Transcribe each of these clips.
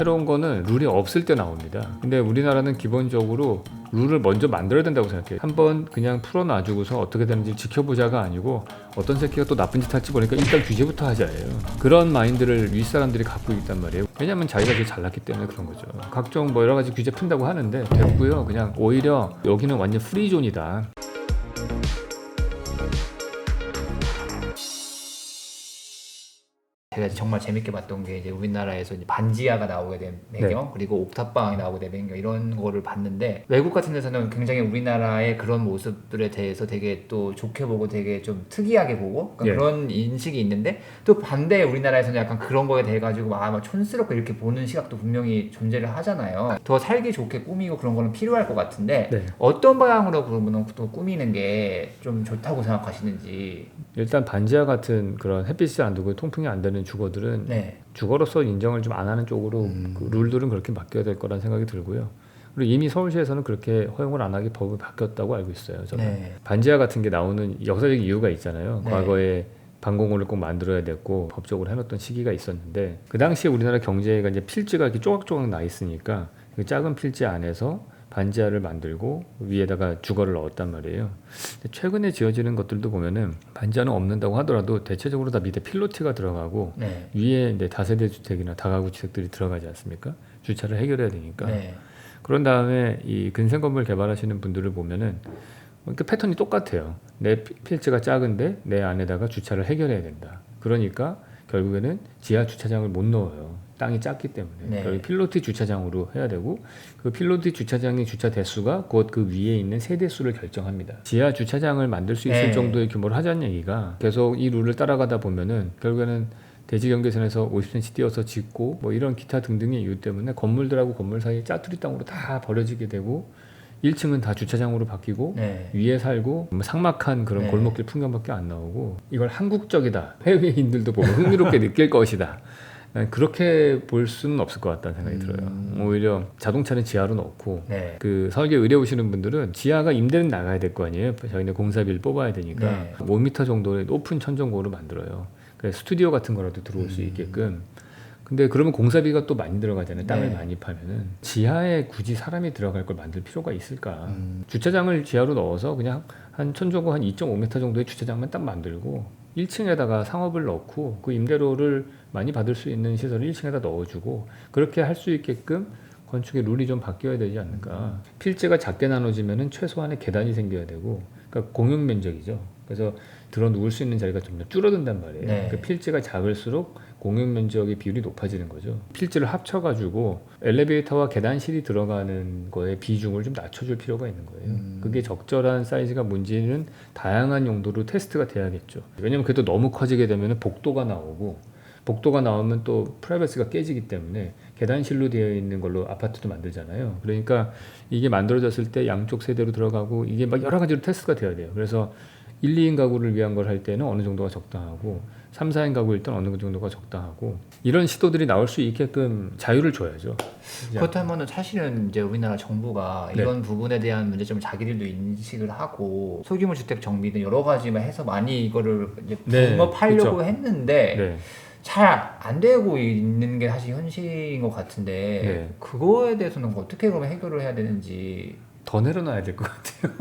새로운 거는 룰이 없을 때 나옵니다. 근데 우리나라는 기본적으로 룰을 먼저 만들어야 된다고 생각해요. 한번 그냥 풀어놔주고서 어떻게 되는지 지켜보자가 아니고 어떤 새끼가 또 나쁜 짓 할지 보니까 일단 규제부터 하자예요. 그런 마인드를 윗사람들이 갖고 있단 말이에요. 왜냐면 자기가 제일 잘났기 때문에 그런 거죠. 각종 뭐 여러 가지 규제 푼다고 하는데 됐고요. 그냥 오히려 여기는 완전 프리존이다. 제가 정말 재밌게 봤던 게 이제 우리나라에서 이제 반지하가 나오게 된 배경, 그리고 옥탑방이 나오게 된 배경 이런 거를 봤는데 외국 같은 데서는 굉장히 우리나라의 그런 모습들에 대해서 되게 또 좋게 보고 되게 좀 특이하게 보고 그런 인식이 있는데 또 반대에 우리나라에서는 약간 그런 거에 대해 가지고 막 촌스럽게 이렇게 보는 시각도 분명히 존재를 하잖아요. 더 살기 좋게 꾸미고 그런 거는 필요할 것 같은데 어떤 방향으로 그러면 또 꾸미는 게 좀 좋다고 생각하시는지. 일단 반지하 같은 그런 햇빛이 안 들고 통풍이 안 되는 주거들은 주거로서 인정을 좀 안 하는 쪽으로 그 룰들은 그렇게 바뀌어야 될 거라는 생각이 들고요. 그리고 이미 서울시에서는 그렇게 허용을 안 하게 법이 바뀌었다고 알고 있어요. 저는 반지하 같은 게 나오는 역사적 이유가 있잖아요. 과거에 방공호를 꼭 만들어야 됐고 법적으로 해놓던 시기가 있었는데 그 당시에 우리나라 경제가 이제 필지가 이렇게 쪼각쪼각 나 있으니까 그 작은 필지 안에서 반지하를 만들고 위에다가 주거를 넣었단 말이에요. 근데 최근에 지어지는 것들도 보면은 반지하는 없는다고 하더라도 대체적으로 다 밑에 필로티가 들어가고 위에 이제 다세대 주택이나 다가구 주택들이 들어가지 않습니까? 주차를 해결해야 되니까. 그런 다음에 이 근생 건물 개발하시는 분들을 보면은 그 패턴이 똑같아요. 내 필지가 작은데 내 안에다가 주차를 해결해야 된다. 그러니까 결국에는 지하 주차장을 못 넣어요. 땅이 작기 때문에 필로티 주차장으로 해야 되고 그 필로티 주차장의 주차 대수가 곧 그 위에 있는 세대수를 결정합니다. 지하 주차장을 만들 수 있을 정도의 규모를 하자는 얘기가 계속 이 룰을 따라가다 보면은 결국에는 대지 경계선에서 50cm 띄어서 짓고 뭐 이런 기타 등등의 이유 때문에 건물들하고 건물 사이 짜투리 땅으로 다 버려지게 되고 1층은 다 주차장으로 바뀌고 위에 살고 삭막한 그런 골목길 풍경밖에 안 나오고 이걸 한국적이다. 해외인들도 보면 흥미롭게 느낄 것이다. 그렇게 볼 수는 없을 것 같다는 생각이 들어요. 오히려 자동차는 지하로 넣고 그 설계 의뢰 오시는 분들은 지하가 임대는 나가야 될 거 아니에요. 저희는 공사비를 뽑아야 되니까 5m 정도의 높은 천정고를 만들어요. 그래서 스튜디오 같은 거라도 들어올 수 있게끔. 근데 그러면 공사비가 또 많이 들어가잖아요. 땅을 많이 파면은 지하에 굳이 사람이 들어갈 걸 만들 필요가 있을까? 주차장을 지하로 넣어서 그냥 한 천정고 한 2.5m 정도의 주차장만 딱 만들고 1층에다가 상업을 넣고 그 임대료를 많이 받을 수 있는 시설을 1층에다 넣어주고 그렇게 할 수 있게끔 건축의 룰이 좀 바뀌어야 되지 않을까. 필지가 작게 나눠지면은 최소한의 계단이 생겨야 되고 그러니까 공용 면적이죠. 그래서 들어 누울 수 있는 자리가 점점 줄어든단 말이에요. 그러니까 필지가 작을수록 공용 면적의 비율이 높아지는 거죠. 필지를 합쳐가지고 엘리베이터와 계단실이 들어가는 거에 비중을 좀 낮춰줄 필요가 있는 거예요. 그게 적절한 사이즈가 뭔지는 다양한 용도로 테스트가 돼야겠죠. 왜냐면 그래도 너무 커지게 되면 복도가 나오고 복도가 나오면 또 프라이버시가 깨지기 때문에 계단실로 되어 있는 걸로 아파트도 만들잖아요. 그러니까 이게 만들어졌을 때 양쪽 세대로 들어가고 이게 막 여러 가지로 테스트가 돼야 돼요. 그래서 1, 2인 가구를 위한 걸 할 때는 어느 정도가 적당하고 3, 4인 가구일 때는 어느 정도가 적당하고 이런 시도들이 나올 수 있게끔 자유를 줘야죠. 그렇다면은 사실은 이제 우리나라 정부가 이런 부분에 대한 문제점을 자기들도 인식을 하고 소규모 주택 정비 등 여러 가지만 해서 많이 이거를 이제 붕업하려고 했는데 잘 안 되고 있는 게 사실 현실인 것 같은데 그거에 대해서는 어떻게 그러면 해결을 해야 되는지. 더 내려놔야 될 것 같아요.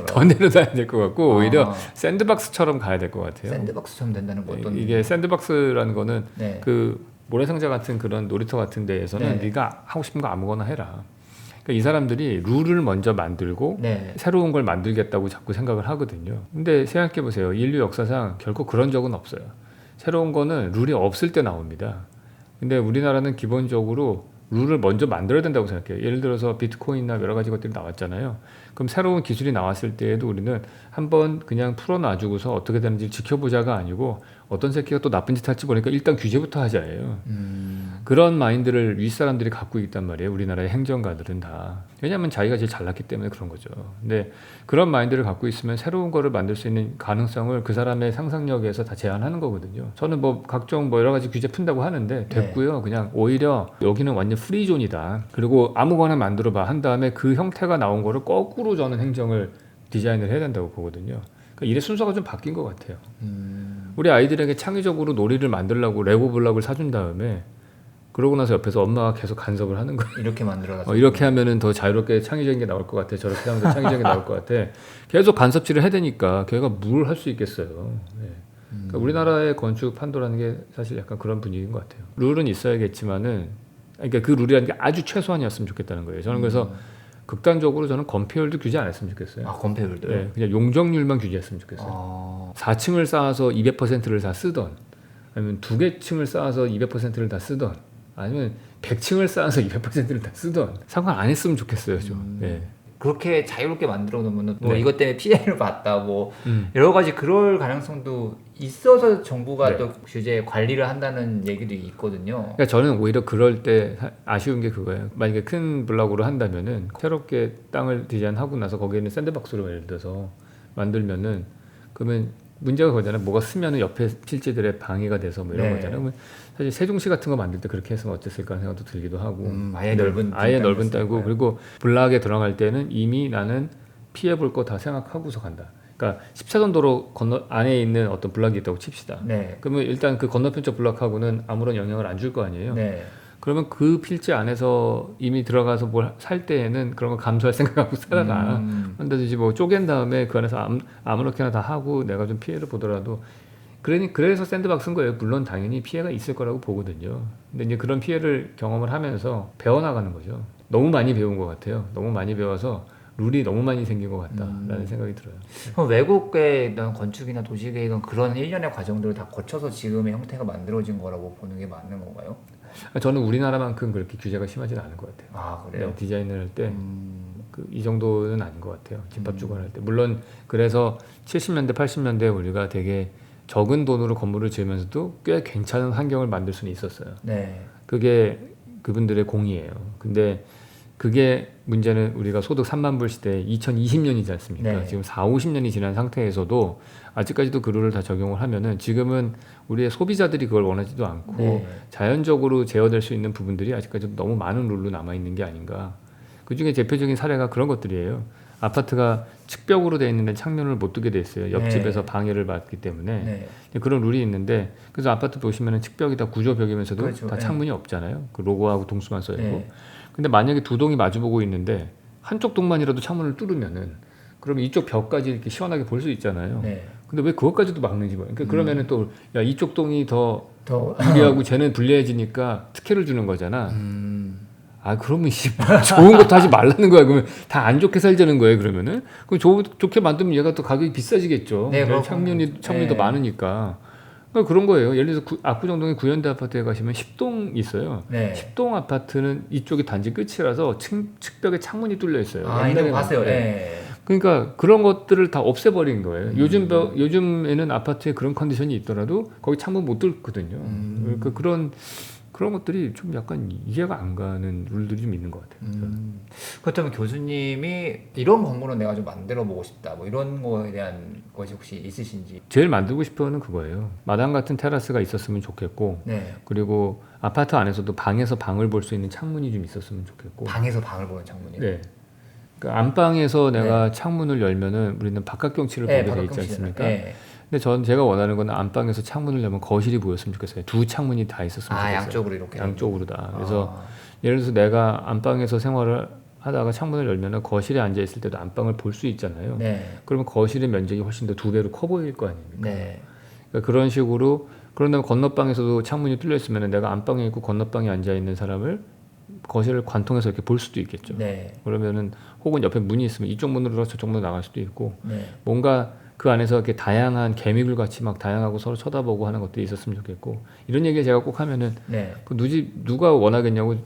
더 내려놔야 될 것 같고 오히려 샌드박스처럼 가야 될 것 같아요. 샌드박스처럼 된다는 거 어떤? 이게 샌드박스라는 거는 그 모래상자 같은 그런 놀이터 같은 데에서는 네가 하고 싶은 거 아무거나 해라. 그러니까 이 사람들이 룰을 먼저 만들고 새로운 걸 만들겠다고 자꾸 생각을 하거든요. 근데 생각해 보세요. 인류 역사상 결코 그런 적은 없어요. 새로운 거는 룰이 없을 때 나옵니다. 근데 우리나라는 기본적으로 룰을 먼저 만들어야 된다고 생각해요. 예를 들어서 비트코인이나 여러 가지 것들이 나왔잖아요. 그럼 새로운 기술이 나왔을 때에도 우리는 한번 그냥 풀어놔주고서 어떻게 되는지 지켜보자가 아니고 어떤 새끼가 또 나쁜 짓 할지 보니까 일단 규제부터 하자예요. 그런 마인드를 윗사람들이 갖고 있단 말이에요. 우리나라의 행정가들은 다. 왜냐하면 자기가 제일 잘났기 때문에 그런 거죠. 근데 그런 마인드를 갖고 있으면 새로운 거를 만들 수 있는 가능성을 그 사람의 상상력에서 다 제한하는 거거든요. 저는 뭐 각종 뭐 여러 가지 규제 푼다고 하는데 됐고요. 그냥 오히려 여기는 완전 프리존이다. 그리고 아무거나 만들어봐 한 다음에 그 형태가 나온 거를 거꾸로 저는 행정을 디자인을 해야 된다고 보거든요. 그러니까 일의 순서가 좀 바뀐 것 같아요. 우리 아이들에게 창의적으로 놀이를 만들려고 레고 블럭을 사준 다음에 그러고 나서 옆에서 엄마가 계속 간섭을 하는 거예요. 이렇게 만들어놨어. 이렇게 하면은 더 자유롭게 창의적인 게 나올 것 같아. 저렇게 하면 더 창의적인 게 나올 것 같아. 계속 간섭질을 해야 되니까 걔가 뭘 할 수 있겠어요. 네. 그러니까 우리나라의 건축 판도라는 게 사실 약간 그런 분위기인 것 같아요. 룰은 있어야겠지만은, 그러니까 그 룰이라는 게 아주 최소한이었으면 좋겠다는 거예요. 저는 그래서 극단적으로 저는 건폐율도 규제 안 했으면 좋겠어요. 아, 건폐율도요? 네, 그냥 용적률만 규제했으면 좋겠어요. 4층을 쌓아서 200%를 다 쓰던, 아니면 2개 층을 쌓아서 200%를 다 쓰던, 아니면 100층을 쌓아서 200%를 다 쓰던 상관 안 했으면 좋겠어요, 좀. 네. 그렇게 자유롭게 만들어 놓으면 뭐 네. 이것 때문에 피해를 봤다 뭐 여러 가지 그럴 가능성도 있어서 정부가 네. 또 규제 관리를 한다는 얘기도 있거든요. 그러니까 저는 오히려 그럴 때 아쉬운 게 그거예요. 만약에 큰 블록으로 한다면은 새롭게 땅을 디자인하고 나서 거기에는 샌드박스로 예를 들어서 만들면은, 그러면 문제가 그거잖아요. 뭐가 쓰면은 옆에 실제들의 방해가 돼서 뭐 이런 네. 거잖아요. 그러면 사실 세종시 같은 거 만들 때 그렇게 했으면 어땠을까 생각도 들기도 하고. 아예 넓은 땅이고, 그리고 블락에 들어갈 때는 이미 나는 피해 볼 거 다 생각하고서 간다. 그러니까 14선 도로 건너 안에 있는 어떤 블락이 있다고 칩시다. 네. 그러면 일단 그 건너편 쪽 블락하고는 아무런 영향을 안 줄 거 아니에요. 네. 그러면 그 필지 안에서 이미 들어가서 뭘 살 때에는 그런 거 감수할 생각하고 살아가. 한다든지 뭐 쪼갠 다음에 그 안에서 아무렇게나 다 하고 내가 좀 피해를 보더라도, 그래서 샌드박스인 거예요. 물론 당연히 피해가 있을 거라고 보거든요. 근데 이제 그런 피해를 경험을 하면서 배워나가는 거죠. 너무 많이 배운 것 같아요. 너무 많이 배워서 룰이 너무 많이 생긴 것 같다라는 생각이 들어요. 그럼 외국의 이런 건축이나 도시계획은 그런 일련의 과정들을 다 거쳐서 지금의 형태가 만들어진 거라고 보는 게 맞는 건가요? 저는 우리나라만큼 그렇게 규제가 심하지는 않은 것 같아요. 아, 그래요? 네, 디자인을 할 때 이 정도는 아닌 것 같아요. 집합 주거할 때. 물론 그래서 70년대, 80년대 우리가 되게 적은 돈으로 건물을 지으면서도 꽤 괜찮은 환경을 만들 수는 있었어요. 네. 그게 그분들의 공이에요. 근데 그게 문제는 우리가 소득 3만 불 시대 2020년이지 않습니까? 네. 지금 4, 50년이 지난 상태에서도 아직까지도 그 룰을 다 적용을 하면은 지금은 우리의 소비자들이 그걸 원하지도 않고 네. 자연적으로 제어될 수 있는 부분들이 아직까지도 너무 많은 룰로 남아 있는 게 아닌가. 그 중에 대표적인 사례가 그런 것들이에요. 아파트가 측벽으로 되어 있는데 창문을 못 두게 돼 있어요. 옆집에서 네. 방해를 받기 때문에. 네. 그런 룰이 있는데, 그래서 아파트 보시면은 측벽이 다 구조벽이면서도 그렇죠. 다 네. 창문이 없잖아요. 그 로고하고 동수만 써 있고. 네. 근데 만약에 두 동이 마주보고 있는데 한쪽 동만이라도 창문을 뚫으면은 그러면 이쪽 벽까지 이렇게 시원하게 볼 수 있잖아요. 네. 근데 왜 그것까지도 막는지 모르겠어요. 그러니까 그러면은 또 야, 이쪽 동이 더 더 유리하고 쟤는 불리해지니까 특혜를 주는 거잖아. 아, 그러면 좋은 것도 하지 말라는 거야. 그러면 다 안 좋게 살자는 거예요. 그러면은 그럼 좋게 만들면 얘가 또 가격이 비싸지겠죠. 네, 창문이 더 네. 많으니까. 그러니까 그런 거예요. 예를 들어서 압구정동에 구현대 아파트에 가시면 10동 있어요. 네. 10동 아파트는 이쪽이 단지 끝이라서 측벽에 창문이 뚫려 있어요. 아, 이거 옛날에는. 봤어요. 네. 네. 그러니까 그런 것들을 다 없애버린 거예요. 요즘에는 아파트에 그런 컨디션이 있더라도 거기 창문 못 뚫거든요. 그러니까 그런 것들이 좀 약간 이해가 안 가는 룰들이 좀 있는 것 같아요. 그렇다면 교수님이 이런 건물은 내가 좀 만들어 보고 싶다. 뭐 이런 거에 대한 것이 혹시 있으신지? 제일 만들고 싶은 거는 그거예요. 마당 같은 테라스가 있었으면 좋겠고, 네. 그리고 아파트 안에서도 방에서 방을 볼 수 있는 창문이 좀 있었으면 좋겠고. 방에서 방을 보는 창문이요? 네. 그러니까 안방에서 내가 창문을 열면은 우리는 바깥 경치를 네, 보게 돼 바깥 있지 경치잖아요. 않습니까? 네. 근데 제가 원하는 건 안방에서 창문을 열면 거실이 보였으면 좋겠어요. 두 창문이 다 있었으면 좋겠어요. 양쪽으로 이렇게. 양쪽으로 다. 그래서 예를 들어서 내가 안방에서 생활을 하다가 창문을 열면은 거실에 앉아 있을 때도 안방을 볼 수 있잖아요. 네. 그러면 거실의 면적이 훨씬 더 2배로 커 보일 거 아닙니까? 네. 그러니까 그런 식으로. 그런 다음에 건너방에서도 창문이 뚫려 있으면 내가 안방에 있고 건너방에 앉아 있는 사람을 거실을 관통해서 이렇게 볼 수도 있겠죠. 네. 그러면은 혹은 옆에 문이 있으면 이쪽 문으로 들어서 저쪽 문으로 나갈 수도 있고, 네. 뭔가 그 안에서 이렇게 다양한 개미굴 같이 막 다양하고 서로 쳐다보고 하는 것들이 있었으면 좋겠고, 이런 얘기 제가 꼭 하면은 네. 그 누가 원하겠냐고.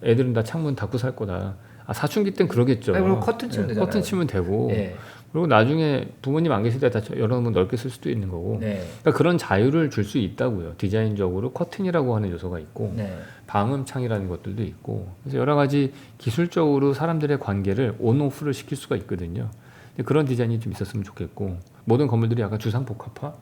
애들은 다 창문 닫고 살 거다. 아, 사춘기 땐 그러겠죠. 아니, 그리고 커튼 치면 되잖아요. 커튼 치면 되고. 네. 그리고 나중에 부모님 안 계실 때 다 열어놓으면 넓게 쓸 수도 있는 거고. 네. 그러니까 그런 자유를 줄 수 있다고요. 디자인적으로 커튼이라고 하는 요소가 있고, 네. 방음창이라는 것들도 있고, 그래서 여러 가지 기술적으로 사람들의 관계를 온오프를 시킬 수가 있거든요. 근데 그런 디자인이 좀 있었으면 좋겠고, 모든 건물들이 약간 주상복합화?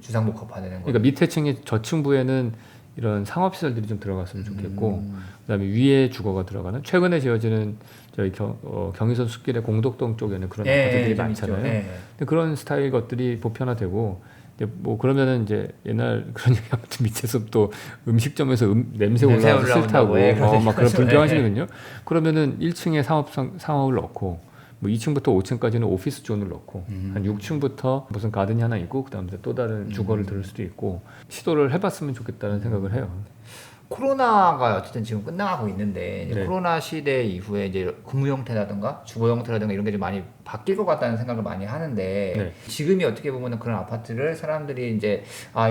주상복합화되는 거. 그러니까 밑에 층에 저층부에는 이런 상업시설들이 좀 들어갔으면 좋겠고, 그다음에 위에 주거가 들어가는, 최근에 지어지는 저희 경의선 숲길의 공덕동 쪽에는 그런 아파트들이 좀 많잖아요. 있죠. 네. 근데 그런 스타일 것들이 보편화되고, 근데 뭐 그러면은 이제 옛날 그런 얘기하면 밑에서 또 음식점에서 냄새 냄새 올라와서 싫다고 올라온다고, 막 그런 그렇죠. 불평하시거든요. 그러면은 1층에 상업을 넣고 뭐 2층부터 5층까지는 오피스 존을 넣고 한 6층부터 무슨 가든이 하나 있고 그다음에 또 다른 주거를 들을 수도 있고 시도를 해봤으면 좋겠다는 생각을 해요. 코로나가 어쨌든 지금 끝나가고 있는데 이제 네. 코로나 시대 이후에 이제 근무 형태라든가 주거 형태라든가 이런 게 좀 많이 바뀔 것 같다는 생각을 많이 하는데 네. 지금이 어떻게 보면은 그런 아파트를 사람들이 이제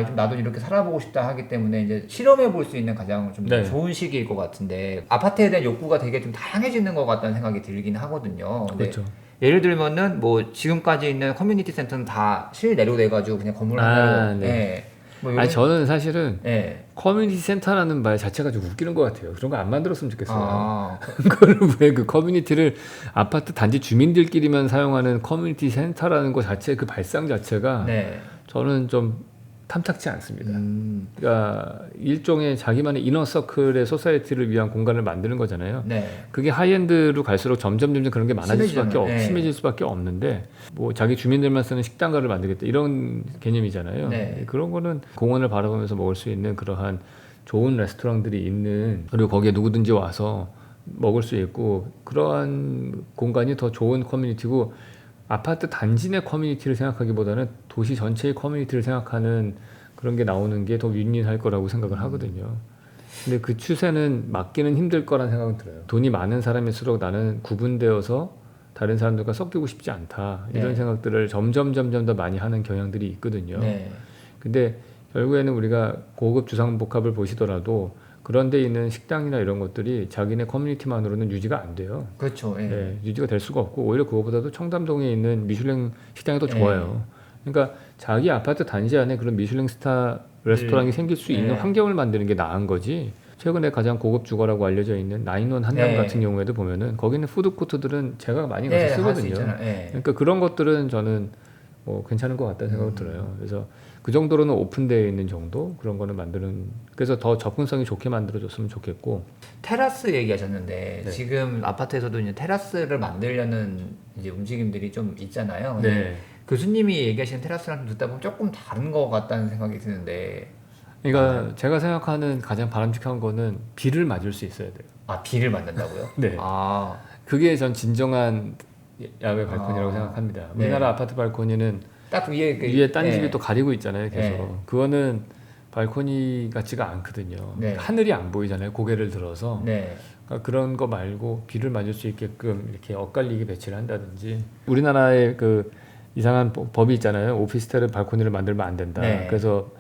좀 나도 이렇게 살아보고 싶다 하기 때문에 이제 실험해 볼 수 있는 가장 좀 네. 좋은 시기일 것 같은데 아파트에 대한 욕구가 되게 좀 다양해지는 것 같다는 생각이 들긴 하거든요. 근데 그렇죠. 예를 들면은 뭐 지금까지 있는 커뮤니티 센터는 다 실내로돼가지고 그냥 건물 하나로 네. 예. 뭐 아니 저는 사실은 예. 커뮤니티 센터라는 말 자체가 좀 웃기는 것 같아요. 그런 거 안 만들었으면 좋겠어요. 그 그걸 왜 그 커뮤니티를 아파트 단지 주민들끼리만 사용하는 커뮤니티 센터라는 것 자체 그 발상 자체가 네. 저는 좀 탐탁치 않습니다. 그러니까 일종의 자기만의 이너서클의 소사이티를 위한 공간을 만드는 거잖아요. 네. 그게 하이엔드로 갈수록 점점 그런 게 많아질 수밖에 심해지잖아요. 네. 심해질 수밖에 없는데 뭐 자기 주민들만 쓰는 식당가를 만들겠다 이런 개념이잖아요. 네. 그런 거는 공원을 바라보면서 먹을 수 있는 그러한 좋은 레스토랑들이 있는 그리고 거기에 누구든지 와서 먹을 수 있고 그러한 공간이 더 좋은 커뮤니티고 아파트 단지 내 커뮤니티를 생각하기보다는 도시 전체의 커뮤니티를 생각하는 그런 게 나오는 게 더 윈윈할 거라고 생각을 하거든요. 근데 그 추세는 막기는 힘들 거란 생각은 들어요. 돈이 많은 사람일수록 나는 구분되어서 다른 사람들과 섞이고 싶지 않다. 이런 네. 생각들을 점점 더 많이 하는 경향들이 있거든요. 네. 근데 결국에는 우리가 고급 주상복합을 보시더라도 그런 데 있는 식당이나 이런 것들이 자기네 커뮤니티만으로는 유지가 안 돼요. 그렇죠. 예. 네, 유지가 될 수가 없고 오히려 그거보다도 청담동에 있는 미슐랭 식당이 더 좋아요. 그러니까 자기 아파트 단지 안에 그런 미슐랭 스타 레스토랑이 생길 수 있는 환경을 만드는 게 나은 거지. 최근에 가장 고급 주거라고 알려져 있는 나인원 한남 같은 경우에도 보면은 거기는 푸드코트들은 제가 많이 가서 쓰거든요. 그러니까 그런 것들은 저는 뭐 괜찮은 것 같다는 생각이 들어요. 그래서 그 정도로는 오픈되어 있는 정도 그런 거는 만드는 그래서 더 접근성이 좋게 만들어줬으면 좋겠고 테라스 얘기하셨는데 네. 지금 아파트에서도 이제 테라스를 만들려는 이제 움직임들이 좀 있잖아요. 근데 네. 교수님이 얘기하시는 테라스랑 좀 듣다 보면 조금 다른 것 같다는 생각이 드는데. 그러니까 제가 생각하는 가장 바람직한 거는 비를 맞을 수 있어야 돼요. 아, 비를 만든다고요? 네. 그게 전 진정한 야외 발코니라고 생각합니다. 우리나라 아파트 발코니는 딱 위에 위에 딴 집이 또 가리고 있잖아요. 계속. 네. 그거는 발코니 같지가 않거든요. 네. 하늘이 안 보이잖아요. 고개를 들어서. 네. 그러니까 그런 거 말고 비를 맞을 수 있게끔 이렇게 엇갈리게 배치를 한다든지. 우리나라의 그 이상한 법이 있잖아요. 오피스텔은 발코니를 만들면 안 된다. 네. 그래서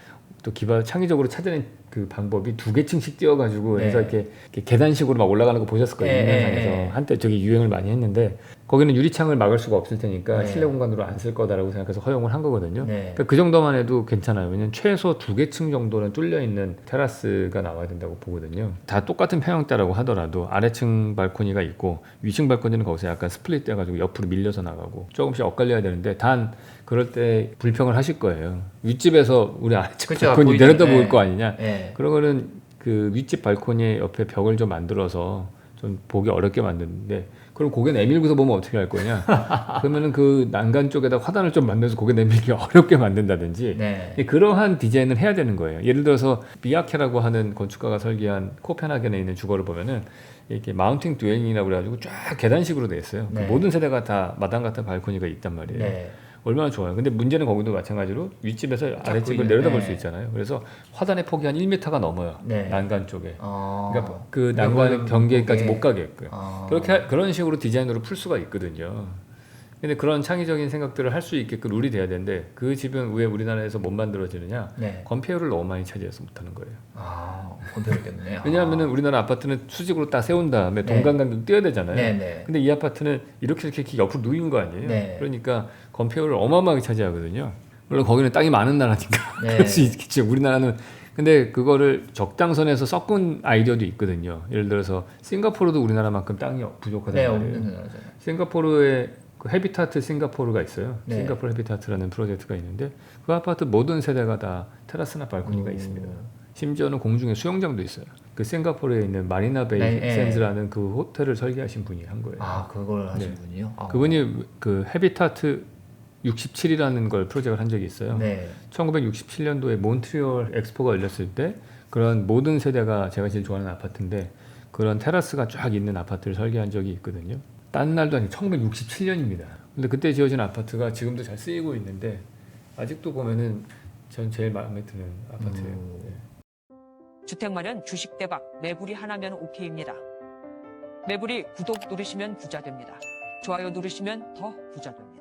또 창의적으로 찾아낸 그 방법이 2개층씩 띄워가지고 해서 이렇게 계단식으로 막 올라가는 거 보셨을 거예요. 인터넷상에서 한때 저기 유행을 많이 했는데 거기는 유리창을 막을 수가 없을 테니까 실내 공간으로 안 쓸 거다라고 생각해서 허용을 한 거거든요. 그러니까 그 정도만 해도 괜찮아요. 왜냐면 최소 2개층 정도는 뚫려 있는 테라스가 나와야 된다고 보거든요. 다 똑같은 평형대라고 하더라도 아래층 발코니가 있고 위층 발코니는 거기서 약간 스플릿 돼가지고 옆으로 밀려서 나가고 조금씩 엇갈려야 되는데 단 그럴 때 불평을 하실 거예요. 윗집에서 우리 아래층 발코니 내려다 보일 거 아니냐. 그런 거는 그 윗집 발코니 옆에 벽을 좀 만들어서 좀 보기 어렵게 만드는데 그럼 고개 내밀고서 보면 어떻게 할 거냐? 그러면은 그 난간 쪽에다 화단을 좀 만들어서 고개 내밀기 어렵게 만든다든지 그러한 디자인을 해야 되는 거예요. 예를 들어서 비아케라고 하는 건축가가 설계한 코펜하겐에 있는 주거를 보면은 이렇게 마운팅 듀얼링이라고 그래가지고 쫙 계단식으로 돼 있어요. 그 모든 세대가 다 마당 같은 발코니가 있단 말이에요. 얼마나 좋아요. 근데 문제는 거기도 마찬가지로 윗집에서 아랫집을 내려다볼 수 있잖아요. 그래서 화단의 폭이 한 1m가 넘어요. 난간 쪽에. 그러니까 그 난간 경계까지 못 가게끔. 그런 식으로 디자인으로 풀 수가 있거든요. 근데 그런 창의적인 생각들을 할 수 있게끔 룰이 돼야 되는데 그 집은 왜 우리나라에서 못 만들어지느냐? 건폐율을 너무 많이 차지해서 못하는 거예요. 건폐율 때문에. 왜냐하면 우리나라 아파트는 수직으로 딱 세운 다음에 동간간도 띄어야 되잖아요. 근데 이 아파트는 이렇게 옆으로 누인 거 아니에요? 그러니까 건폐율을 어마어마하게 차지하거든요. 물론 거기는 땅이 많은 나라니까 그럴 수 있겠죠. 우리나라는 근데 그거를 적당선에서 섞은 아이디어도 있거든요. 예를 들어서 싱가포르도 우리나라만큼 땅이 부족하단 말이에요. 싱가포르에 그 헤비타트 싱가포르가 있어요. 싱가포르 헤비타트라는 프로젝트가 있는데 그 아파트 모든 세대가 다 테라스나 발코니가 있습니다. 심지어는 공중에 수영장도 있어요. 그 싱가포르에 있는 마리나 베이 샌즈라는 그 호텔을 설계하신 분이 한 거예요. 그걸 하신 분이요? 그분이 그 헤비타트 67이라는 걸 프로젝트를 한 적이 있어요. 네. 1967년도에 몬트리올 엑스포가 열렸을 때 그런 모든 세대가 제가 제일 좋아하는 아파트인데 그런 테라스가 쫙 있는 아파트를 설계한 적이 있거든요. 딴 날도 아니고 1967년입니다. 근데 그때 지어진 아파트가 지금도 잘 쓰이고 있는데 아직도 보면은 전 제일 마음에 드는 아파트예요. 네. 주택 마련 주식 대박 매불이 하나면 오케이입니다. 매불이 구독 누르시면 부자 됩니다. 좋아요 누르시면 더 부자 됩니다.